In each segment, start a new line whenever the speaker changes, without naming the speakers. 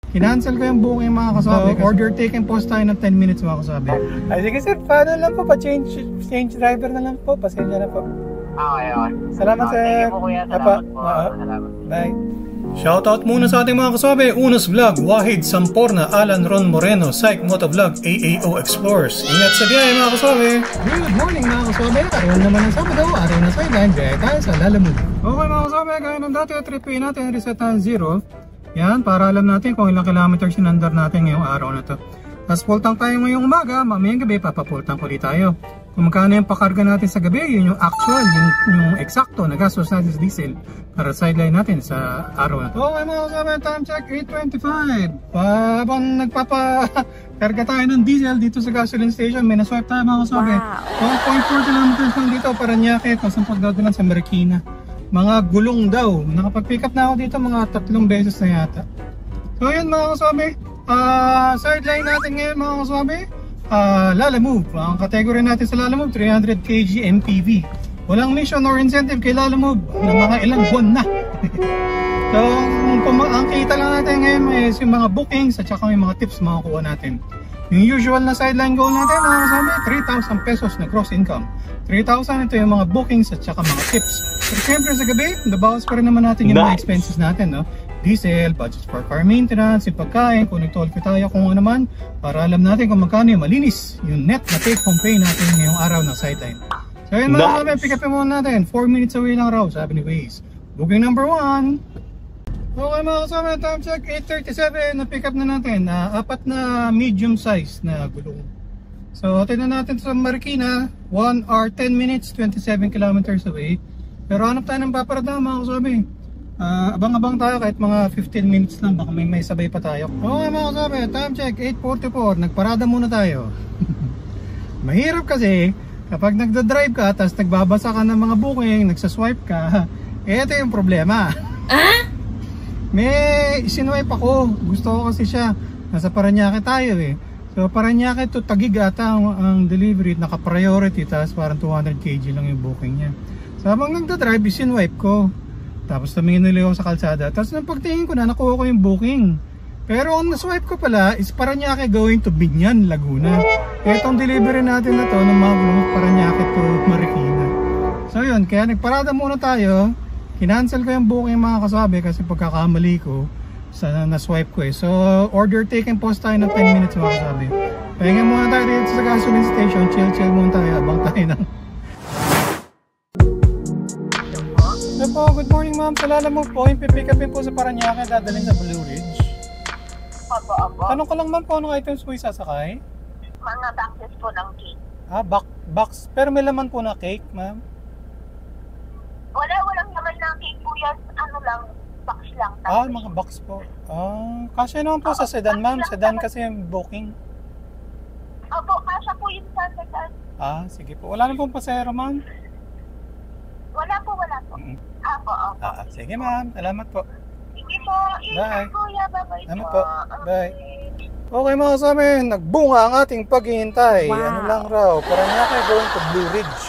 Kinancel ko yung booking mga kasabi. Order taken post tayo ng 10 minutes mga kasabi. Ay sige sir, paano lang po? Pa-change driver na lang po. Pasensya na po.
Okay.
Salamat sir.
Thank you po kuya. Salamat po. Salamat.
Bye. Shoutout muna sa ating mga kasabi. Unos Vlog, Wahid Samporna, Alan Ron Moreno, Psych Motovlog, AAO Explorers. Ingat sa biyahe mga kasabi. Good morning mga kasabi. Araw naman ng Sabado, araw na sideline. Biyahe tayo sa Lalamove. Okay mga kasabi, gaya ng dati, tripin natin, reset tayo 0. Yan, para alam natin kung ilang kilometers sinandar natin ngayong araw na to. Tapos full tank tayo ngayong umaga, mamayang gabi papafull tank ulit tayo. Kung magkano yung pakarga natin sa gabi, yun yung actual, yung eksakto na gastos natin sa diesel para sideline natin sa araw na to. Okay mga kasama, time check 8:25. Habang nagpapakarga tayo ng diesel dito sa gasoline station, may naswipe tayo mga kasama. 1.4 kilometers lang dito para Paranaque, tapos ang pagdadalan sa Marikina. Mga gulong daw. Nakapag-pick up na ako dito mga 3 beses na yata. So yun mga kaswabe, sideline natin ngayon mga kaswabe, Lalamove. Ang category natin sa Lalamove, 300 kg MPV. Walang mission or incentive kay Lalamove ng mga ilang buwan na. So ang kita lang natin ngayon is yung mga bookings at saka yung mga tips makakuha natin. Yung usual na sideline goal natin mga kaswabe, 3,000 pesos na gross income. 3,000 ito yung mga bookings at saka mga tips. Pero siyempre sa gabi, nabawas pa rin naman natin yung mga expenses natin, no? Diesel, budgets for car maintenance, yung pagkain, kung nag-toll tayo kung ano naman, para alam natin kung magkano yung malinis, yung net na take home pay natin ngayong araw ng sideline. So yun mga kapatid, pick up muna natin. 4 minutes away lang raw, sabi ni Waze. Booking number 1. Okay mga kasama, time check 8:37, na-pick up na natin. 4 na medium size na gulong. So tignan natin sa Marikina, 1 hour 10 minutes, 27 kilometers away. Pero hanap tayo ng paparada mga kasabi. Abang-abang tayo kahit mga 15 minutes lang, baka may sabay pa tayo. Okay mga kasabi, time check 8:44, nagparada muna tayo. Mahirap kasi kapag nagda-drive ka, tapos nagbabasa ka ng mga booking, nagsaswipe ka, ito yung problema. May sinwipe ako, gusto ko kasi siya, nasa Paranaque tayo eh. So Paranaque to Taguig ata ang delivery, naka-priority, tapos parang 200 kg lang yung booking niya. So habang nagda-drive, sinwipe ko. Tapos tumingin ulit ako sa kalsada. Tapos nang pagtingin ko na, nakuha ko yung booking. Pero ang naswipe ko pala is Paranaque going to Binyan, Laguna. Kaya itong delivery natin na to ng mga gulong Paranaque to Marikina. So yun, kaya nagparada muna tayo. Kinancel ko yung booking mga kasabi kasi pagkakamali ko sa na-swipe ko eh. So order taken post tayo ng 10 minutes mga kasabi. Pahinga muna tayo dito sa gasoline station. Chill muna tayo abang tayo ng... So po, good morning ma'am. Sa Lalamove po, yung pipick upin po sa Paranaque, dadalhin sa Blue Ridge.
Apo.
Tanong ko lang ma'am kung anong items po isasakay?
Mga boxes po ng cake.
Box. Pero may laman po na cake ma'am?
Walang naman ng cake po yan. Ano lang, box lang.
Mga box po. Kasi naman po sa sedan ma'am. Sedan kasi yung booking.
Opo, kasya po yung sa sedan.
Sige po. Wala na pong pasero ma'am?
Wala po. Opo.
Sige ma'am. Salamat po.
Sige po.
Bye.
Kuya, bye-bye
Salamat
po.
po. Bye. Okay mga kasama, nagbunga ang ating paghihintay. Ano lang raw, Paranaque going to Blue Ridge.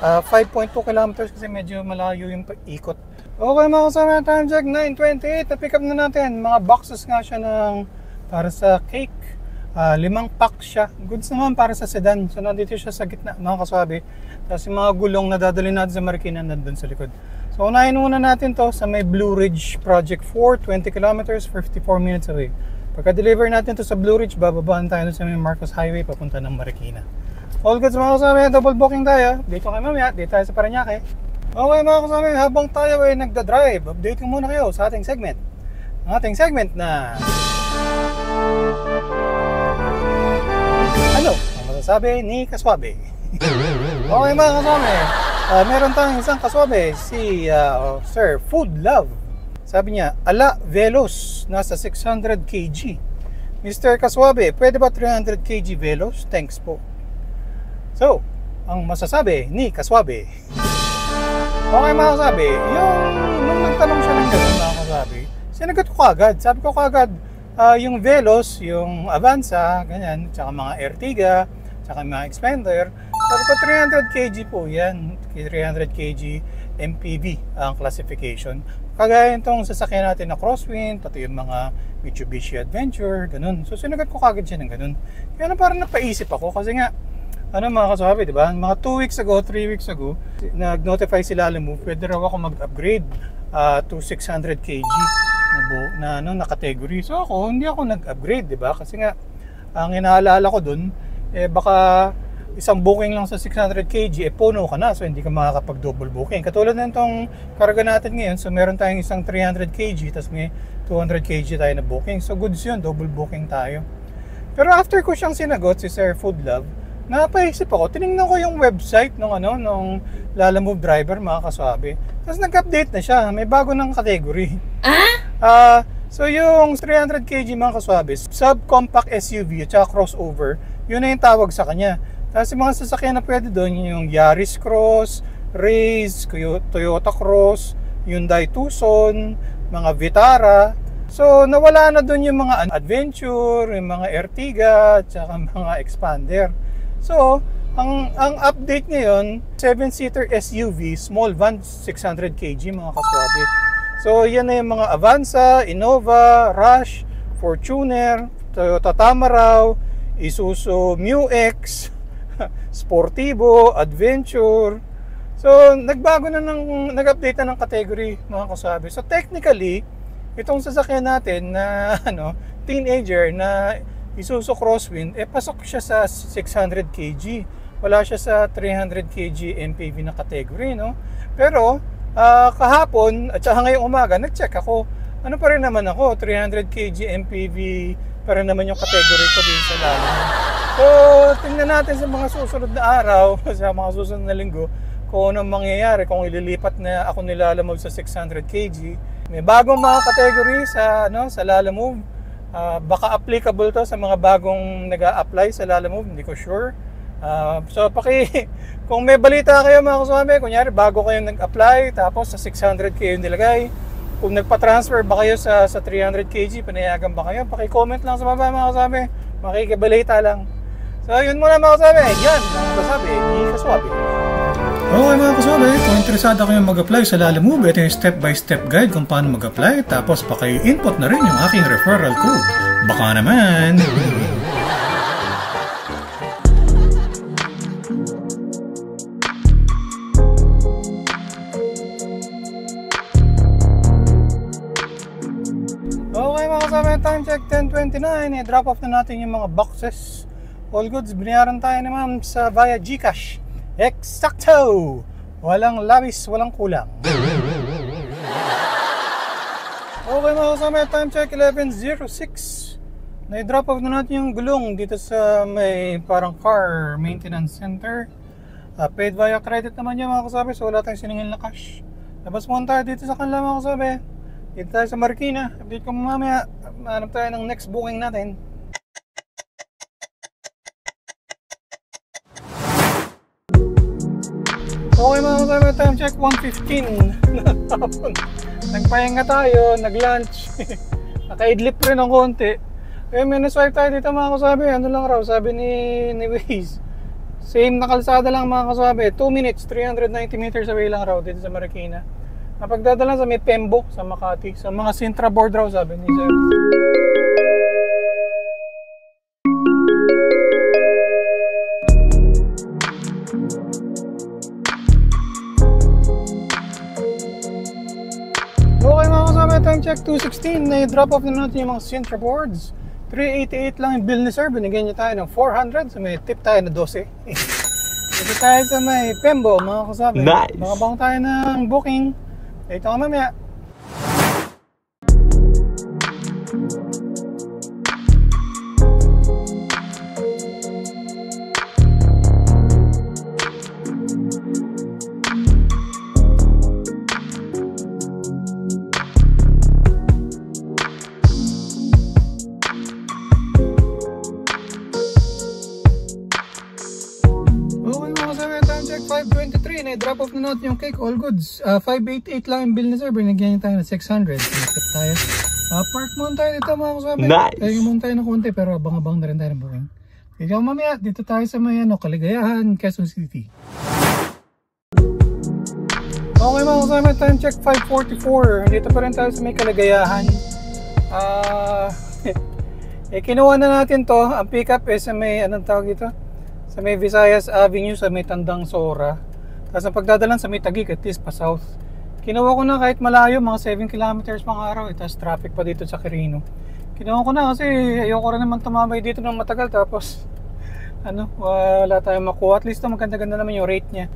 5.2 kilometers kasi medyo malayo yung ikot. Okay mga kasama, time check 9:28. Na-pick up na natin. Mga boxes nga siya para sa cake. 5 pack siya. Goods naman para sa sedan. So nandito siya sa gitna mga kasabi. Tapos yung mga gulong na dadalhin natin sa Marikina nandun sa likod. So unahin muna natin to sa may Blue Ridge Project 4, 20 kilometers, 54 minutes away. Pagka-deliver natin to sa Blue Ridge, bababaan tayo sa may Marcos Highway papunta ng Marikina. All goods mga kasama, double booking tayo. Dito kayo mamaya, dito tayo sa Paranaque. Okay mga kasama, habang tayo ay nagda-drive, update ko muna kayo sa ating segment. Ang ating segment na... Ano ang masasabi ni Kaswabe? Okay mga kasama, meron tayong isang kaswabe, si Sir Food Love. Sabi niya, ala Velos, nasa 600 kg. Mr. Kaswabe, pwede ba 300 kg Velos? Thanks po. So, ang masasabi ni Kaswabe. Okay mga kasabi, nung nagtanong siya ng gano'n mga kasabi, sinagot ko kagad. Sabi ko kagad, yung Velos, yung Avanza, ganyan, tsaka mga Ertiga, tsaka mga Expander, sabi ko 300 kg po yan, 300 kg MPV ang classification. Kagaya itong sasakyan natin na Crosswind, pati yung mga Mitsubishi Adventure, ganun. So sinagot ko kagad siya ng ganun. Kaya parang napaisip ako kasi nga, mga kasabi, di ba? Mga 2 weeks ago, 3 weeks ago, nag-notify si Lalamove, pwede raw ako mag-upgrade to 600 kg na category. So ako, hindi ako nag-upgrade, di ba? Kasi nga, ang inaalala ko dun, baka isang booking lang sa 600 kg, puno ka na. So hindi ka makakapag-double booking. Katulad na itong karga natin ngayon. So meron tayong isang 300 kg, tapos may 200 kg tayo na booking. So goods yun, double booking tayo. Pero after ko siyang sinagot, si Sir Food Love, napaisip ako, tinignan ko yung website nung Lalamove driver, mga kasabi. Tapos nag-update na siya, may bago ng category. So yung 300 kg, mga kasabi, subcompact SUV at saka crossover, yun na yung tawag sa kanya. Tapos yung mga sasakyan na pwede doon, yung Yaris Cross, Raze, Toyota Cross, Hyundai Tucson, mga Vitara. So nawala na doon yung mga Adventure, yung mga Ertiga, at saka mga Expander. So, ang update ngayon, 7-seater SUV, small van, 600 kg, mga kaswabe. So, yan na yung mga Avanza, Innova, Rush, Fortuner, Toyota Tamaraw, Isuzu MU-X, Sportivo, Adventure. So, nag-update na ng category, mga kaswabe. So, technically, itong sasakyan natin na teenager na Isuzu Crosswind, pasok siya sa 600 kg. Wala siya sa 300 kg MPV na category, no? Pero, kahapon, at saka ngayong umaga, nag-check ako. Ano pa rin naman ako? 300 kg MPV pa rin naman yung category ko din sa Lalamove. So, tingnan natin sa mga susunod na araw, sa mga susunod na linggo, kung anong mangyayari, kung ililipat na ako ni Lalamove sa 600 kg. May bagong mga category sa Lalamove. Baka applicable to sa mga bagong nag-a-apply sa Lalamove, hindi ko sure. So kung may balita kayo, mga kasama, kunyari bago kayong nag-apply tapos sa 600 kayo nilagay, kung nagpa-transfer ba kayo sa 300 kg, panayagan ba kayo, paki-comment lang sa baba, mga kasama, makikibalita lang. So yun muna, mga kasama, yan kasabi, hindi kaswabe.
Okay, mga kaswabe, kung interesado kayong mag-apply sa Lalamove, ito yung step-by-step guide kung paano mag-apply. Tapos paki-input na rin yung aking referral code. Baka naman!
Okay, mga kaswabe, time check 10:29. I-drop off na natin yung mga boxes. All goods, binayaran tayo na ma'am sa via GCash. Exacto! Walang labis, walang kulang. Okay, mga kasama, time check 11:06. Na-drop off na natin yung gulong dito sa may parang car maintenance center. Paid via credit naman yan, mga kasama, so wala tayong siningil na cash. Labas muna tayo dito sa kanila, mga kasama. Dito tayo sa Marikina. Update ko mamaya. Hanap tayo ng next booking natin. Okay, mga kasama, time check 1:15. Nagpahinga tayo, nag-lunch. Naka-idlip rin ng konti. May naswipe tayo dito, mga kasabi. Ano lang raw, sabi ni Waze. Same na kalsada lang, mga kasabi. 2 minutes, 390 meters away lang raw dito sa Marikina. Napagdadala sa may Pembo, sa Makati. Sa mga Sintra board raw, sabi ni Sir. Okay, mga kasama, time check 2:16. Na-drop off na natin yung mga Sintra boards. 388 lang yung bill ni Sir. Binigyan niya tayo ng 400. So may tip tayo na 12. Dito tayo sa may Pembo, mga kasama.
Nice!
Makabang tayo ng booking. Ito ka mamaya. I-drop off na natin yung cake, all goods. 588 lang yung bill ni Sir. Binigyan niya tayo ng 600. Tip tayo. Park muna tayo dito, mga kasabi.
Nice!
Tayo muna tayo ng konti, pero abang-abang na rin tayo ng booking. Ikaw mamaya, dito tayo sa may Caligayahan, Quezon City. Okay mga kasama, time check 5:44. Dito pa rin tayo sa may Kalagayahan. Kinuha na natin to. Ang pickup is sa may, anong tawag dito? Sa may Visayas Avenue, sa may Tandang Sora. Tapos ang pagdadalan sa may Taguig, at least pa south. Kinuha ko na kahit malayo, mga 7 kilometers pang araw. Tapos traffic pa dito sa Quirino. Kinuha ko na kasi ayoko rin naman tumambay dito ng matagal. Tapos, wala tayong makuha. At least maganda-ganda naman yung rate niya.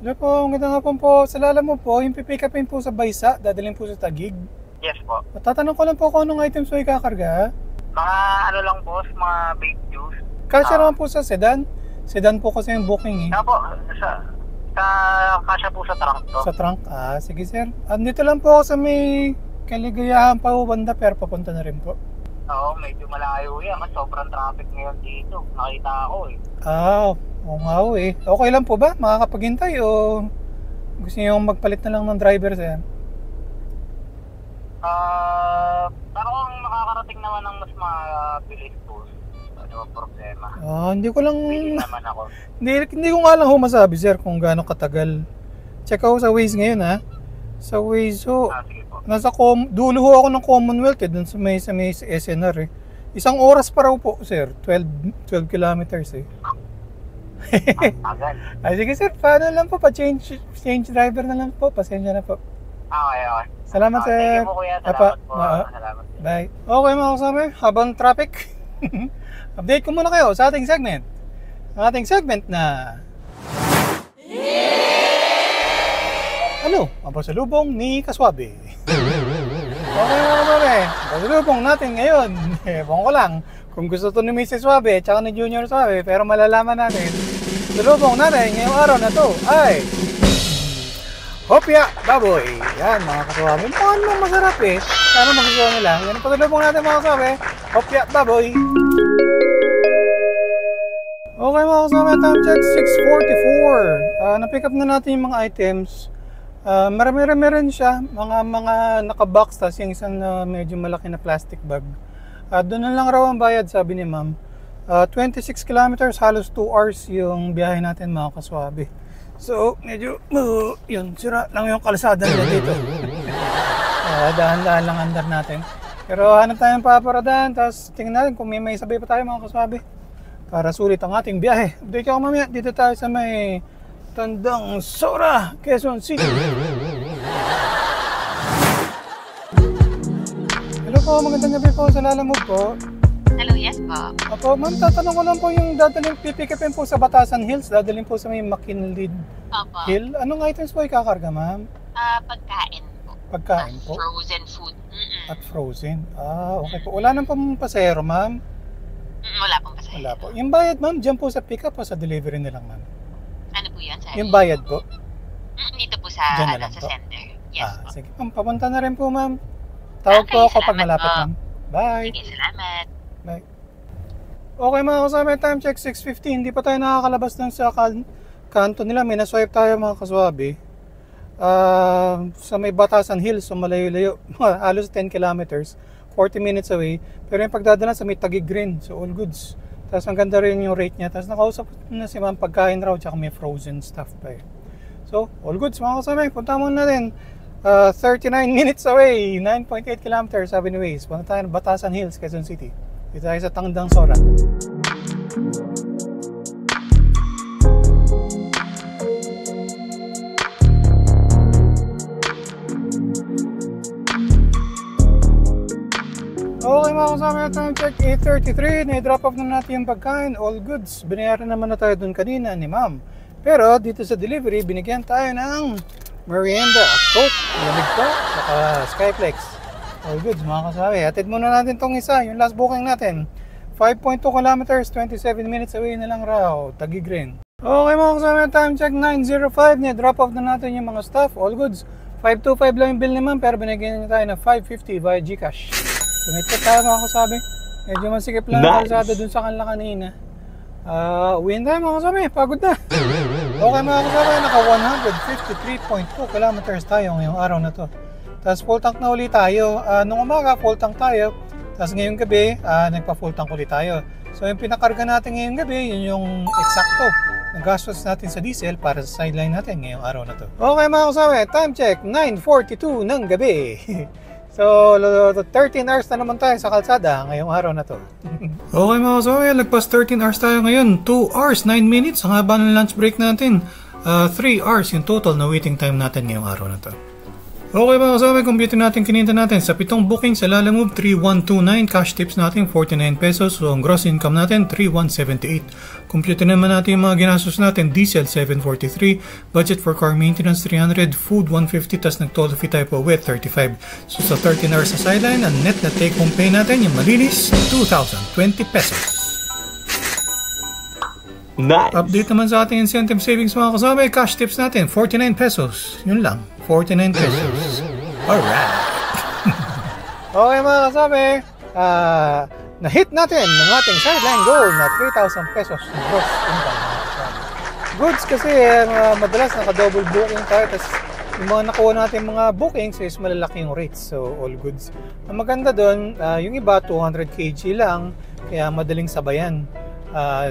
Hello po, magandang hapon po. Sa lala mo po, yung pipick upin po sa Baysa, dadalhin po sa Taguig.
Yes po.
Tatanong ko lang po kung anong items mo ikakarga.
Mga ano lang boss, mga vape juice.
Kasya naman po sa sedan. Sedan po kasi yung booking eh.
Po, kasya po sa trunk to.
Sa trunk? Sige sir. Andito lang po ako sa may Kaligayahan pa po banda pero papunta na rin po.
Oo, medyo malayo yan. Sobrang traffic ngayon dito. Nakita ako eh.
Oo nga po eh. Okay lang po ba? Makakapaghintay o gusto niyo magpalit na lang ng driver sir?
Pero kung makakarating naman ng mas mabilis po, ano ang problema?
Hindi ko lang...
Pili naman ako.
Hindi ko nga lang masabi sir kung gaano katagal. Check ako sa Waze ngayon ha. Sa Waze ho.
Sige po.
Dulo ho ako ng Commonwealth dun sa may SNR eh. Isang oras pa raw po sir. 12 kilometers eh.
Agad.
Sige sir, paano lang po? Pa-change driver na lang po. Pasensya na po.
Okay.
Salamat sir.
Thank you po kuya. Salamat po. Salamat.
Bye. Okay mga kasama, habang traffic, update ko muna kayo sa ating segment. Ang ating segment na... ang pasalubong ni Kaswabe. Okay mga kasama, pasalubong natin ngayon. Ewan ko lang kung gusto to ni Mrs. Swabe at saka ni Junior Swabe, pero malalaman natin. Pasalubong natin ngayong araw na to ay... Hopya baboy. Yan mga kaswabe. Mukhang lang masarap eh. Sana magustuhan nila. Yan ang pasalubong natin mga kaswabe. Hopya baboy. Okay mga kaswabe. Time check 6:44. Na-pick up na natin yung mga items. Marami-rami rin siya. Mga naka-box. Tas yung isang medyo malaki na plastic bag. Doon na lang raw ang bayad sabi ni ma'am. 26 kilometers. Halos 2 hours yung biyahe natin mga kaswabe. So, medyo, yun, sira lang yung kalsada nila dito. Dahan-dahan lang andar natin. Pero hanap tayo ng paparadahan, tapos tingnan natin kung may sabay pa tayo mga kaswabe. Para sulit ang ating biyahe. Update ako mamaya, dito tayo sa may Tandang Sora, Quezon City. Hello po, magandang gabi po sa Lalamove po.
Hello, yes po.
Opo, ma'am, tatanong ko lang po yung dadalhin, pipikipin po sa Batasan Hills, dadalhin po sa may McKinley Hill. Anong items po ikakarga, ma'am?
Pagkain po.
Pagkain po?
Frozen food.
At frozen? Okay po. Wala nang pong pasahero, ma'am?
Wala pong pasahero.
Wala po. Yung bayad, ma'am, dyan po sa pick-up o sa delivery nilang, ma'am?
Ano po yan? Sorry.
Yung bayad po?
Dito po sa,
dyan na lang
sa
po.
center. Yes po.
Sige, ma'am, papunta na rin po, ma'am. Tawag po ako pag malapit, ma'am. Bye!
Sige, salamat.
Bye. Okay mga kasama, time check 6:15. Hindi pa tayo nakakalabas ng sa kanto nila. May naswipe tayo mga kaswabe. Sa may Batasan Hills, so malayo-layo. Halos 10 kilometers. 40 minutes away. Pero yung pagdadala sa may Taguig Green. So all goods. Tapos ang ganda rin yung rate niya. Tapos nakausap na si ma'am pagkain raw. Tsaka may frozen stuff pa eh. So all goods mga kasama. Punta muna natin. 39 minutes away. 9.8 kilometers sabi ni Waze. Punta tayo ng Batasan Hills, Quezon City. Dito tayo sa Tandang Sora. Okay mga kasama, time check 8:33. Na-drop off na natin yung pagkain. All goods. Binayaran naman na tayo dun kanina ni ma'am. Pero dito sa delivery, binigyan tayo ng merienda, Coke, lamig po, saka Skyflex. All goods mga kasama. Hatid muna natin tong isa, yung last booking natin. 5.2 kilometers, 27 minutes away na lang raw, Taguig rin. Okay mga kasama, time check 9:05. Na-drop off na natin yung mga stuff. All goods. 525 lang yung bill ni ma'am, pero binigyan niya tayo ng 550 via Gcash. Sumit tayo mga kasabi. Medyo masikip lang ang kalsada dun sa kanila kanina. Uwiin tayo mga kasabi. Pagod na. Okay mga kasabi. Naka 153.2 kilometers tayo ngayong araw na to. Tapos full tank na ulit tayo. Nung umaga full tank tayo. Tapos ngayong gabi nagpa full tank ulit tayo. So yung pinakarga natin ngayong gabi, yun yung eksakto ng gastos natin sa diesel para sa sideline natin ngayong araw na to. Okay mga kasama, time check, 9:42 ng gabi. So, 13 hours na naman tayo sa kalsada ngayong araw na to. Okay mga kasama, lagpas 13 hours tayo ngayon. 2 hours, 9 minutes ang haba ng lunch break natin. 3 hours yung total na waiting time natin ngayong araw na to. Okay mga kasama, computer natin kinita natin sa 7 booking sa Lalamove 3129, cash tips natin 49 pesos, so ang gross income natin 3178. Computer naman natin yung mga ginastos natin, diesel 743, budget for car maintenance 300, food 150, tas nag-total fee tayo po with 35. So sa 13 hours sa sideline, ang net na take home pay natin yung malinis 2,020 pesos.
Nice.
Update naman sa ating incentive savings mga kasama, cash tips natin 49 pesos, yun lang. 49 pesos. Alright. Okay mga kasabi, na-hit natin ng ating sideline goal na 3,000 pesos gross income. Goods kasi madalas naka-double booking tayo, tapos yung mga nakuha natin mga bookings is malalaki yung rates, so all goods. Ang maganda doon, yung iba 200 kg lang, kaya madaling sabayan.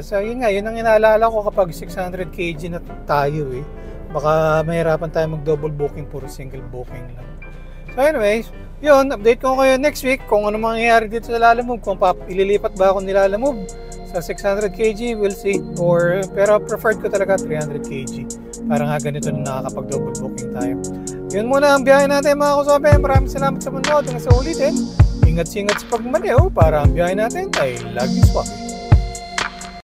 So yun nga, yun ang inaalala ko kapag 600 kg na tayo eh. Baka mahirapan tayo mag-double booking, puro single booking lang. So anyways, yun, update ko kayo next week kung ano mangyayari dito sa Lalamove, kung ililipat ba ako ni Lalamove sa 600 kg, we'll see. Pero preferred ko talaga 300 kg para nga ganito na nakakapag-double booking tayo. Yun muna ang biyahe natin mga kasabi. Maraming salamat sa manood. Hanggang sa ulitin, ingat-ingat sa pagmaneho para ang biyahe natin ay laging swak.